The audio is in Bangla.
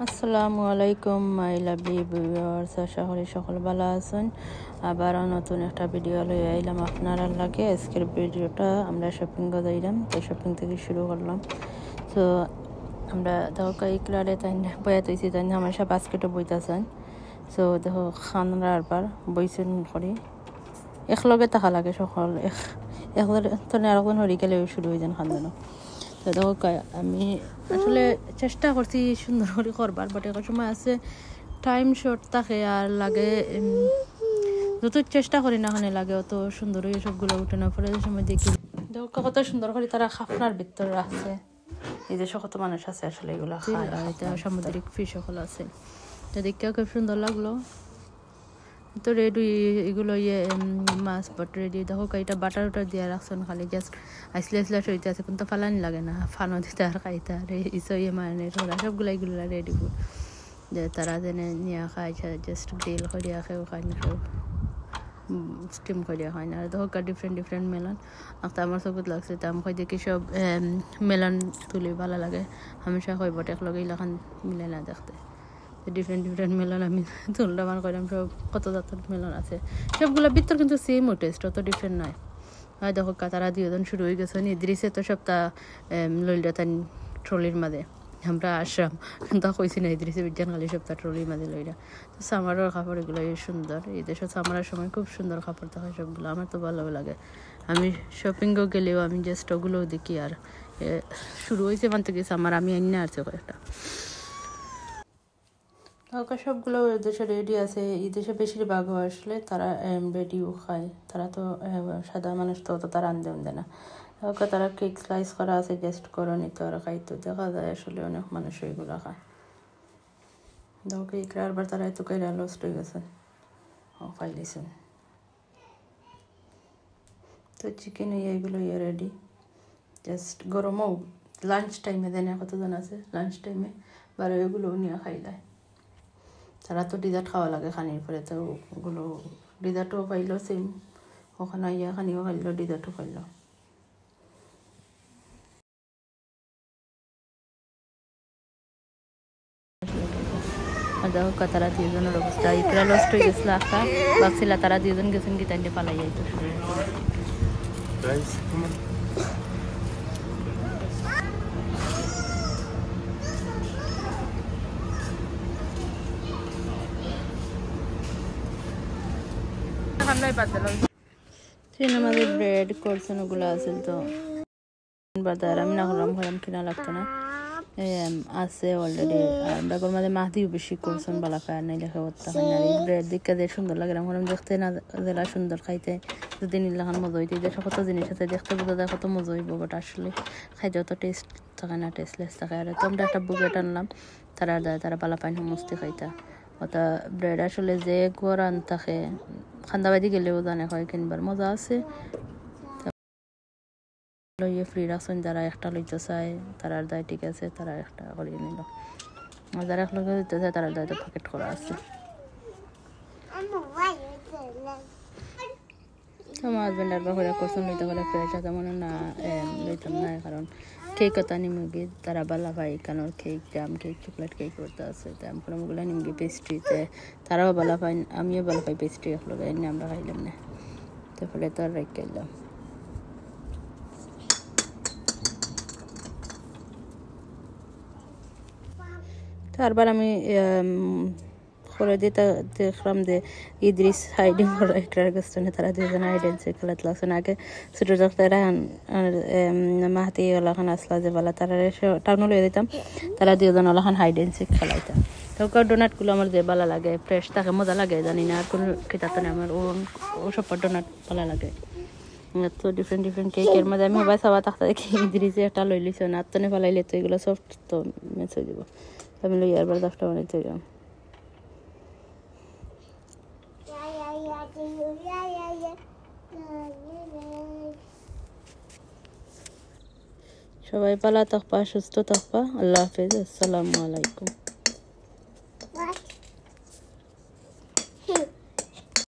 আসসালামু আলাইকুম মাই লাভলি ভিউয়ার্স, আশা করি সকল ভালো আছেন। আবারও নতুন একটা ভিডিও লই আইলাম আপনারা লাগে। আজকের ভিডিওটা আমরা শপিং যাইলাম, তো শপিং থেকে শুরু করলাম। তো আমরা দেখো ইকলারে তাই বয়াত হয়েছি, তাই হামেশা বাস্কেটও বইতেছেন। সো দেখো খানরা আরবার বইছেন করি একলগে টাকা লাগে সকল একজন আরেকজন হরি গেলে শুরু হয়ে যান খান্দানো। তো দেখো আমি আসলে চেষ্টা করছি সুন্দর করে করবার, বাট একটা সময় আছে টাইম শর্ট থাকে আর লাগে যত চেষ্টা করি না ওখানে লাগে অত সুন্দর হয়ে সবগুলো উঠে না পরে সময় দেখি দেখো কত সুন্দর করে তারা খাফনার ভিতরে রাখছে। এই যে কত মানুষ আছে আসলে এগুলো খায়, আর এটা সামুদ্রিক ফিশ সকল আছে, তো দেখতে খুব সুন্দর লাগলো। তো রেডি এগুলো মাছ বাট রেডি দেখো এটা বাটার ওটা দিয়ে রাখছেন, খালি জাস্ট আইসলে সইতে আছে, কিন্তু ফালানি লাগে না, ফানো দিতে আর খাইতে আর মানে ওরা সবগুলো এগুলো রেডি যে তারা যেনে নিয়ে খায়, জাস্ট গ্রিল করিয়া খেয়েও খায় না, সব স্টিম করিয়া খায় না। আর দেখো ডিফারেন্ট মেলন একটা আমার চকুত লাগছে, তো আমি দেখি সব মেলন তুলি ভালো লাগে, হামেশা কই বটে একলগে ইলাখান মিলে না দেখতে। ডিফারেন্ট মেলন আমি তুললাম আর করলাম, সব কত জাতের মেলন আছে, সবগুলো ভিতর কিন্তু সেম ও টেস্ট, অত ডিফারেন্ট নয়। হয় দেখো তারা দুজন শুরু হয়ে গেছে, ইদ্রিসে তো সপ্তাহ লইলা তাই ট্রলির মাঝে আমরা আসলাম, তা কইছি না ইদ্রিসে বিজ্ঞান খালি সপ্তাহ ট্রলির মাঝে লইরা। তো সামারের কাপড় এগুলো সুন্দর, এই দেশে সামারের সময় খুব সুন্দর কাপড় দেখা সবগুলো, আমার তো ভালো লাগে। আমি শপিংও গেলেও আমি জাস্ট ওগুলোও দেখি, আর শুরু হয়েছে মানতে গেছে আমার, আমি আইনা আসছে কয়েকটা সবগুলো দেশে রেডি আছে। এই দেশে বেশিরভাগও আসলে তারা রেডিও খায়, তারা তো সাদা মানুষ তো তারা আনদেন দেয় না। তারা কেক স্লাইস করা আছে, জাস্ট করে নিত আর খাইতো, দেখা যায় আসলে অনেক মানুষ ওইগুলো খায়। দেখো কেক আরবার তারা এত করে লস্ট হয়ে গেছে, খাইলেছেন। তো চিকেন এইগুলো রেডি, জাস্ট গরমও লাঞ্চ টাইমে দেন, কতজন আছে লাঞ্চ টাইমে বা এগুলোও নিয়ে খাইলায়। তারা তো ডিজার্ট খাওয়া লাগে খানির পরে, তো ওগুলো ডিজার্টও খাইলো সেম, ওখানে ইয়া খানিও খাইলো, ডিজার্টও খাইলো। আর দেখো তারা দুজনের অবস্থা ইকরা লস্ট হয়ে গেছিল, একটা ভাবছিল তারা দুজন গেছেন কি তাই পালাই যাইতো। আমাদের ব্রেড করছেন ওগুলো আছে, তো বাজার আমি না হলাম কিনা লাগতো না, আছে অলরেডি। আর বেগর মাঝে মাহদিও বেশি করছেন বালা খায় নাই লেখা করতে হয় না। এই ব্রেড দিকে যে সুন্দর লাগে হলাম দেখতে না, জেলা সুন্দর খাইতে যদি নিলাখান মজা হইতে, যে কত জিনিস আছে দেখতে বোঝা যায় কত মজা হইব, বাট আসলে খাইতে অত টেস্ট থাকে না, টেস্টলেস থাকে। আর তো আমরা একটা বুকেট আনলাম, তারা বালা পাইন সমস্তি খাইতা ওটা ব্রেড আসলে যে গরান থাকে খান্দাবাদি গেলেও জানে হয় কিনবার মজা আছে। লইয়ে ফ্রি রাখছেন, যারা একটা লইতে চায় তারার দায় ঠিক আছে, তারা একটা করিয়ে নিল, আর যারা এক লগে লইতে চায় তারার দায়িত্ব প্যাকেট করা আছে। আমার হাজব্যান্ড আর বাবা করছেন লইতে গেলে ফ্রেশ আছে মনে না লইতাম না, কারণ কেক কথা নিমগি তারা বালা পাই, কারণ কেক জাম কেক চকলেট কেক করতে আছে, তাই আমি ওগুলো নিমগি পেস্ট্রিতে তারাও বালা পাই, আমিও বালা পাই পেস্ট্রি এক লগে এনে আমরা খাইলাম না, তো ফলে তো আর রেখে এলাম। তারপর আমি করে দিতে দেখলাম যে ইদ্রিস হাইডিং করা একটার কাছে তারা দুজন হাইডেন্সি খেলাতে লাগছে না। আগে ছোটো যখন মাহাতি ওলাখান আসলা যে বলা তারা টাউনে লয়ে দিতাম, তারা দুজন ওলাখান হাইডেন্সি খেলাইতাম। তো ডোনাটগুলো আমার যে ভালো লাগে, ফ্রেশ থাকে, মজা লাগে, জানি না আর কোনো খেতাতে না, আমার ও সব ডোনাট ভালো লাগে। তো ডিফারেন্ট কেকের মধ্যে আমি সবাই চাবা থাকতে দেখি ইদ্রিসে একটা লই লিছ না, আত্মনে ফেলাইলে তো এগুলো সফট তো মেচ হয়ে যাব, আমি লই আরবার 10টা বানাইতে যাম। সবাই ভালো থাকবা, সুস্থ থাকবা, আল্লাহ হাফেজ, আসসালামু আলাইকুম।